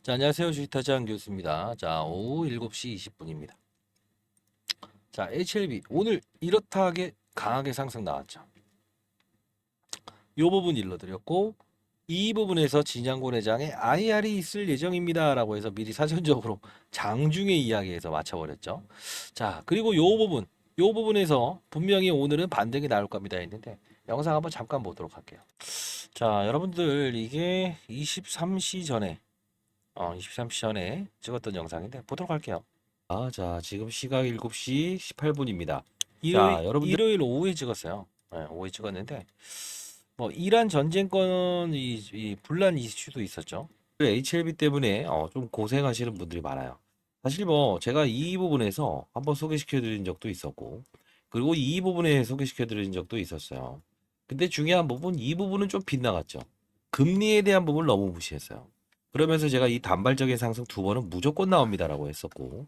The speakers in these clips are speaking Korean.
자, 안녕하세요. 주식타장 교수입니다. 자, 오후 7시 20분입니다. 자, HLB 오늘 이렇다 하게 강하게 상승 나왔죠. 요 부분 일러드렸고 이 부분에서 진양고 내장에 IR이 있을 예정입니다. 라고 해서 미리 사전적으로 장중에 이야기해서 맞춰버렸죠. 자, 그리고 요 부분에서 분명히 오늘은 반등이 나올 겁니다 했는데 영상 한번 잠깐 보도록 할게요. 자, 여러분들 이게 23시 전에 23시 전에 찍었던 영상인데 보도록 할게요. 자, 지금 시각 7시 18분입니다. 여러분들 일요일 오후에 찍었어요. 네, 오후에 찍었는데 뭐 이란 전쟁권 이 분란 이슈도 있었죠. HLB 때문에 좀 고생하시는 분들이 많아요. 사실 뭐 제가 이 부분에서 한번 소개시켜 드린 적도 있었고 그리고 이 부분에 소개시켜 드린 적도 있었어요. 근데 중요한 부분 이 부분은 좀 빗나갔죠. 금리에 대한 부분을 너무 무시했어요. 그러면서 제가 이 단발적인 상승 두 번은 무조건 나옵니다라고 했었고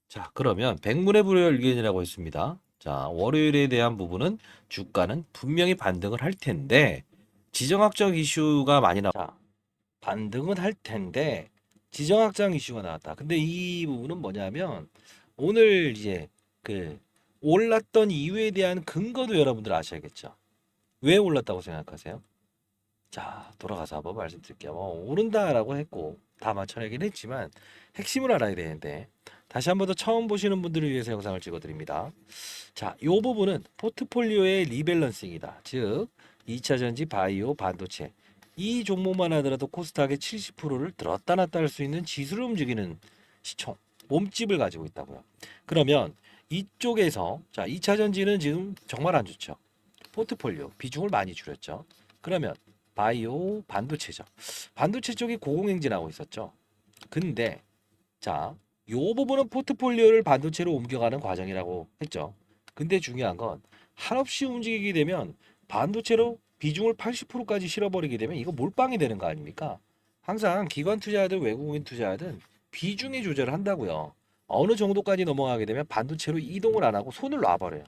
자, 그러면 백문의 불여일견이라고 했습니다. 자, 월요일에 대한 부분은 주가는 분명히 반등을 할 텐데 지정학적 이슈가 많이 자, 반등은 할 텐데 지정학적 이슈가 나왔다. 근데 이 부분은 뭐냐면 오늘 이제 그 올랐던 이유에 대한 근거도 여러분들 아셔야겠죠. 왜 올랐다고 생각하세요? 자, 돌아가서 한번 말씀드릴게요. 오른다라고 했고 다 맞춰내긴 했지만 핵심을 알아야 되는데 다시 한번 더 처음 보시는 분들을 위해서 영상을 찍어드립니다. 자, 이 부분은 포트폴리오의 리밸런싱이다. 즉 2차전지, 바이오, 반도체 이 종목만 하더라도 코스닥의 70%를 들었다 놨다 할 수 있는 지수를 움직이는 시총, 몸집을 가지고 있다고요. 그러면 이쪽에서 자 2차전지는 지금 정말 안 좋죠. 포트폴리오 비중을 많이 줄였죠. 그러면 바이오 반도체죠. 반도체 쪽이 고공행진하고 있었죠. 근데 자, 요 부분은 포트폴리오를 반도체로 옮겨가는 과정이라고 했죠. 근데 중요한 건 한없이 움직이게 되면 반도체로 비중을 80%까지 실어버리게 되면 이거 몰빵이 되는 거 아닙니까? 항상 기관 투자하든 외국인 투자하든 비중의 조절을 한다고요. 어느 정도까지 넘어가게 되면 반도체로 이동을 안 하고 손을 놔버려요.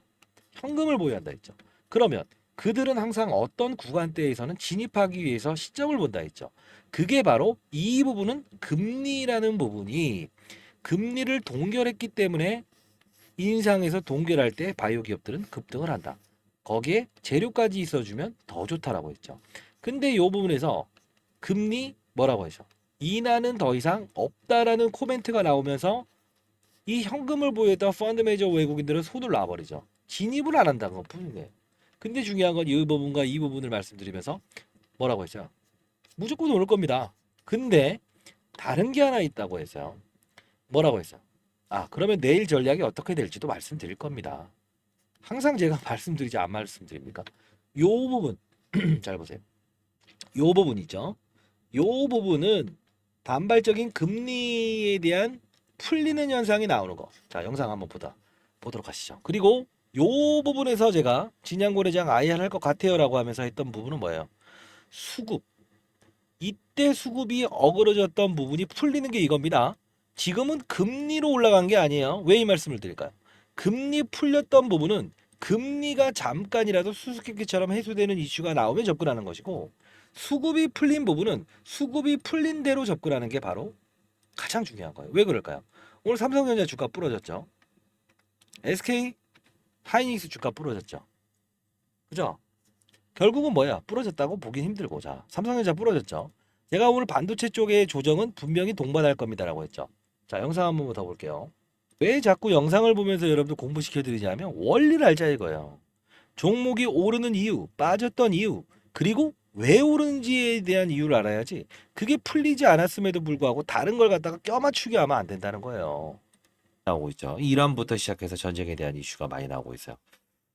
현금을 보유한다 했죠. 그러면 그들은 항상 어떤 구간대에서는 진입하기 위해서 시점을 본다 했죠. 그게 바로 이 부분은 금리라는 부분이 금리를 동결했기 때문에 인상에서 동결할 때 바이오 기업들은 급등을 한다. 거기에 재료까지 있어주면 더 좋다라고 했죠. 근데 이 부분에서 금리 뭐라고 하죠? 인하는 더 이상 없다라는 코멘트가 나오면서 이 현금을 보유했던 펀드 매니저 외국인들은 손을 놔버리죠. 진입을 안 한다는 것 뿐이네. 근데 중요한 건 이 부분과 이 부분을 말씀드리면서 뭐라고 했어요? 무조건 오를 겁니다. 근데 다른 게 하나 있다고 했어요. 뭐라고 했어요? 그러면 내일 전략이 어떻게 될지도 말씀드릴 겁니다. 항상 제가 말씀드리지 안 말씀드립니까? 요 부분 잘 보세요. 요 부분 있죠. 요 부분은 단발적인 금리에 대한 풀리는 현상이 나오는 거. 자, 영상 한번 보도록 하시죠. 그리고 요 부분에서 제가 진양고래장 IR 할 것 같아요라고 하면서 했던 부분은 뭐예요? 수급. 이때 수급이 어그러졌던 부분이 풀리는 게 이겁니다. 지금은 금리로 올라간 게 아니에요. 왜 이 말씀을 드릴까요? 금리 풀렸던 부분은 금리가 잠깐이라도 수수께끼처럼 해소되는 이슈가 나오면 접근하는 것이고 수급이 풀린 부분은 수급이 풀린 대로 접근하는 게 바로 가장 중요한 거예요. 왜 그럴까요? 오늘 삼성전자 주가 부러졌죠. SK 하이닉스 주가 부러졌죠. 그죠? 결국은 뭐야? 부러졌다고 보긴 힘들고. 자, 삼성전자 부러졌죠. 제가 오늘 반도체 쪽의 조정은 분명히 동반할 겁니다라고 했죠. 자, 영상 한번 더 볼게요. 왜 자꾸 영상을 보면서 여러분들 공부시켜 드리냐면 원리를 알자 이거예요. 종목이 오르는 이유, 빠졌던 이유, 그리고 왜 오르는지에 대한 이유를 알아야지. 그게 풀리지 않았음에도 불구하고 다른 걸 갖다가 껴맞추기 하면 안 된다는 거예요. 나오고 있죠. 이란부터 시작해서 전쟁에 대한 이슈가 많이 나오고 있어요.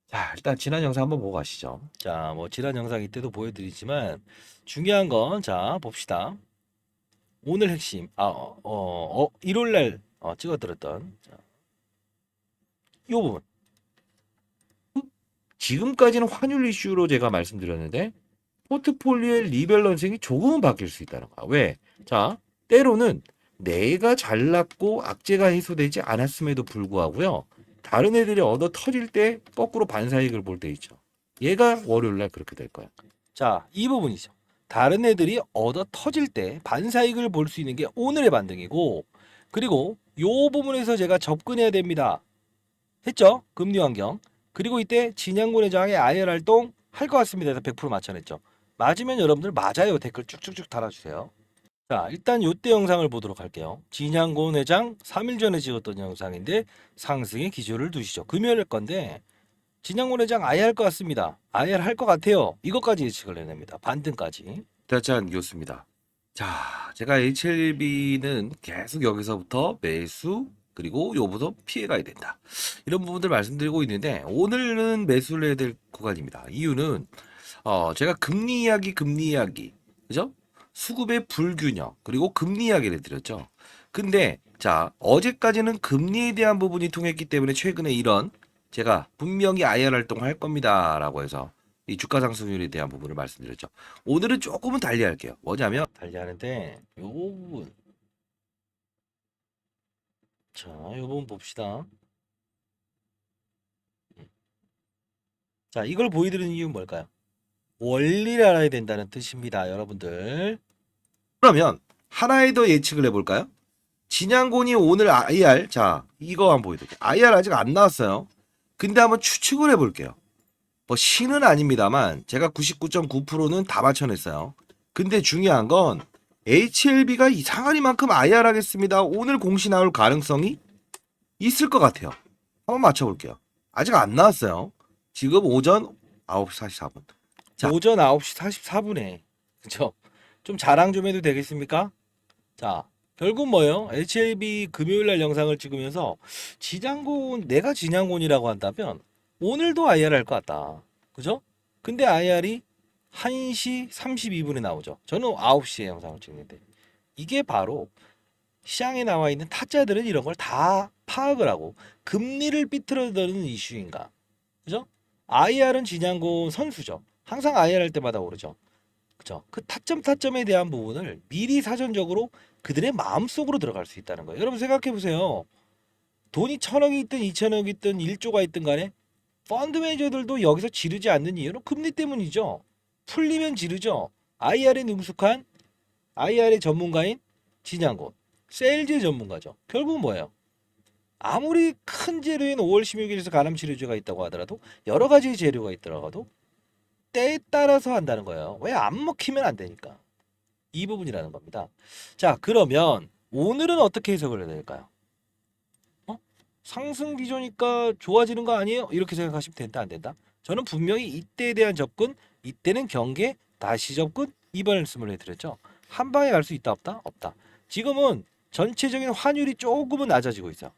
자, 일단 지난 영상 한번 보고 가시죠. 자, 뭐 지난 영상 이때도 보여드리지만 중요한 건 자 봅시다. 오늘 핵심 일요일 날 찍어드렸던 자, 이 부분. 지금까지는 환율 이슈로 제가 말씀드렸는데 포트폴리오의 리밸런싱이 조금은 바뀔 수 있다는 거야. 왜? 자, 때로는 내가 잘났고 악재가 해소되지 않았음에도 불구하고요. 다른 애들이 얻어 터질 때 거꾸로 반사이익을 볼 때 있죠. 얘가 월요일 날 그렇게 될 거야. 자, 이 부분이죠. 다른 애들이 얻어 터질 때 반사익을 볼 수 있는 게 오늘의 반등이고, 그리고 요 부분에서 제가 접근해야 됩니다 했죠. 금리 환경. 그리고 이때 진양군 회장의 IR 활동 할 것 같습니다 해서 100% 맞춰냈죠. 맞으면 여러분들 맞아요 댓글 쭉쭉쭉 달아주세요. 자, 일단 요때 영상을 보도록 할게요. 진양곤 회장 3일 전에 찍었던 영상인데 상승의 기조를 두시죠. 금요일 건데 진양곤 회장 아예 할 것 같습니다. 아예 할 것 같아요. 이것까지 예측을 해냅니다. 반등까지. 대찬 교수입니다. 자, 제가 HLB는 계속 여기서부터 매수 그리고 요부터 피해가야 된다. 이런 부분들 말씀드리고 있는데 오늘은 매수를 해야 될 구간입니다. 이유는 제가 금리 이야기, 그죠? 수급의 불균형 그리고 금리 이야기를 드렸죠. 근데 자 어제까지는 금리에 대한 부분이 통했기 때문에 최근에 이런 제가 분명히 IR 활동을 할 겁니다라고 해서 이 주가 상승률에 대한 부분을 말씀드렸죠. 오늘은 조금은 달리할게요. 뭐냐면 달리하는데 요 부분, 자, 요 부분 봅시다. 자, 이걸 보여드리는 이유는 뭘까요? 원리를 알아야 된다는 뜻입니다, 여러분들. 그러면 하나에 더 예측을 해볼까요? 진양곤이 오늘 IR, 자, 이거 한번 보여드릴게요. IR 아직 안 나왔어요. 근데 한번 추측을 해볼게요. 뭐 신은 아닙니다만 제가 99.9%는 다 맞춰냈어요. 근데 중요한 건 HLB가 이상한 이만큼 IR 하겠습니다. 오늘 공시 나올 가능성이 있을 것 같아요. 한번 맞춰볼게요. 아직 안 나왔어요. 지금 오전 9시 44분. 자, 오전 9시 44분에 그쵸? 좀 자랑 좀 해도 되겠습니까? 자, 결국 뭐예요? HLB 금요일 날 영상을 찍으면서 진양곤, 내가 진양곤이라고 한다면 오늘도 IR 할 것 같다. 그죠? 근데 IR이 1시 32분에 나오죠. 저는 9시에 영상을 찍는데 이게 바로 시장에 나와 있는 타짜들은 이런 걸 다 파악을 하고 금리를 삐뚤어뜨리는 이슈인가. 그죠? IR은 진양곤 선수죠. 항상 IR 할 때마다 오르죠. 그죠? 그 타점에 대한 부분을 미리 사전적으로 그들의 마음속으로 들어갈 수 있다는 거예요. 여러분 생각해 보세요. 돈이 1,000억이 있든 2,000억이 있든 1조가 있든 간에 펀드 매니저들도 여기서 지르지 않는 이유는 금리 때문이죠. 풀리면 지르죠. IR에 능숙한 IR의 전문가인 진양곤, 세일즈 전문가죠. 결국은 뭐예요? 아무리 큰 재료인 5월 16일에서 간암 치료제가 있다고 하더라도 여러 가지 재료가 있더라도 때에 따라서 한다는 거예요. 왜 안 먹히면 안 되니까. 이 부분이라는 겁니다. 자, 그러면 오늘은 어떻게 해석을 해야 될까요? 상승 기조니까 좋아지는 거 아니에요? 이렇게 생각하시면 된다, 안 된다? 저는 분명히 이때에 대한 접근, 이때는 경계, 다시 접근, 이번 말씀을 해드렸죠. 한 방에 갈 수 있다, 없다? 없다. 지금은 전체적인 환율이 조금은 낮아지고 있어요.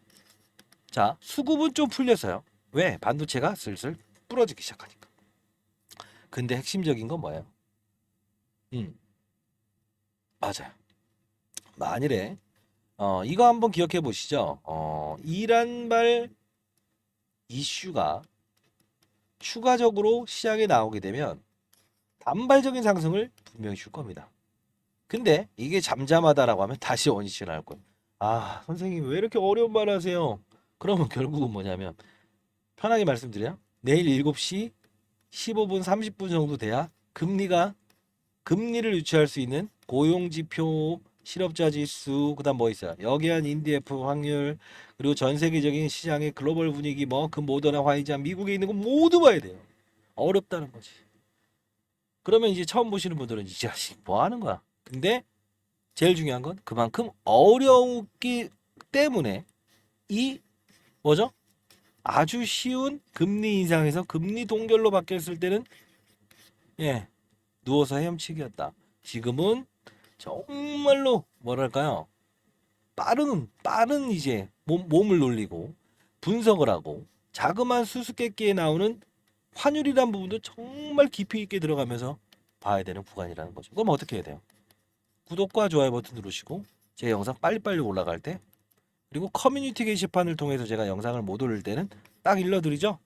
자, 수급은 좀 풀렸어요. 왜? 반도체가 슬슬 부러지기 시작하니까. 근데 핵심적인 건 뭐예요? 맞아요. 만일에 이거 한번 기억해 보시죠. 이란발 이슈가 추가적으로 시장에 나오게 되면 단발적인 상승을 분명히 줄 겁니다. 근데 이게 잠잠하다라고 하면 다시 원위치 나올 거예요. 아, 선생님 왜 이렇게 어려운 말 하세요? 그러면 결국은 뭐냐면 편하게 말씀드려요. 내일 7시 15분 30분 정도 돼야 금리를 유치할 수 있는 고용지표, 실업자 지수, 그다음 뭐 있어요? 여기한 인디F 확률, 그리고 전 세계적인 시장의 글로벌 분위기, 뭐 그 모더나 화이자, 미국에 있는 거 모두 봐야 돼요. 어렵다는 거지. 그러면 이제 처음 보시는 분들은 이 자식 뭐 하는 거야? 근데 제일 중요한 건 그만큼 어려웠기 때문에 이 뭐죠? 아주 쉬운 금리 인상에서 금리 동결로 바뀌었을 때는 예, 누워서 헤엄치기였다. 지금은 정말로 뭐랄까요? 빠른 이제 몸을 놀리고 분석을 하고 자그마한 수수께끼에 나오는 환율이란 부분도 정말 깊이 있게 들어가면서 봐야 되는 구간이라는 거죠. 그럼 어떻게 해야 돼요? 구독과 좋아요 버튼 누르시고 제 영상 빨리빨리 올라갈 때, 그리고 커뮤니티 게시판을 통해서 제가 영상을 못 올릴 때는 딱 일러드리죠.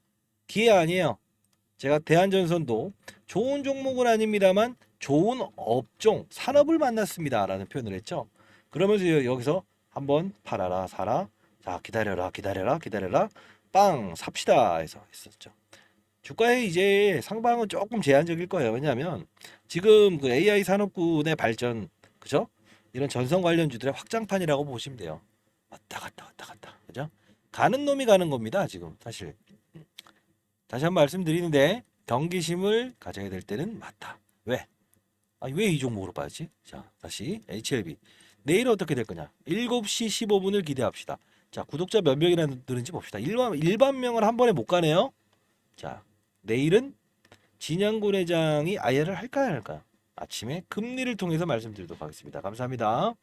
기회 아니에요. 제가 대한전선도 좋은 종목은 아닙니다만 좋은 업종, 산업을 만났습니다라는 표현을 했죠. 그러면서 여기서 한번 팔아라, 사라. 자, 기다려라, 기다려라, 기다려라. 빵, 삽시다 해서 했었죠. 주가의 이제 상방은 조금 제한적일 거예요. 왜냐하면 지금 그 AI 산업군의 발전, 그죠? 이런 전선 관련주들의 확장판이라고 보시면 돼요. 왔다 갔다 왔다 갔다, 그죠? 가는 놈이 가는 겁니다. 지금 사실 다시 한번 말씀드리는데 경기심을 가져야 될 때는 맞다. 왜? 아, 왜 이 종목으로 빠졌지? 자, 다시 HLB. 내일 어떻게 될 거냐? 7시 15분을 기대합시다. 자, 구독자 몇 명이나 늘은지 봅시다. 일반 명을 한 번에 못 가네요. 자, 내일은 진양군 회장이 아예를 할까요, 안 할까요? 아침에 금리를 통해서 말씀드리도록 하겠습니다. 감사합니다.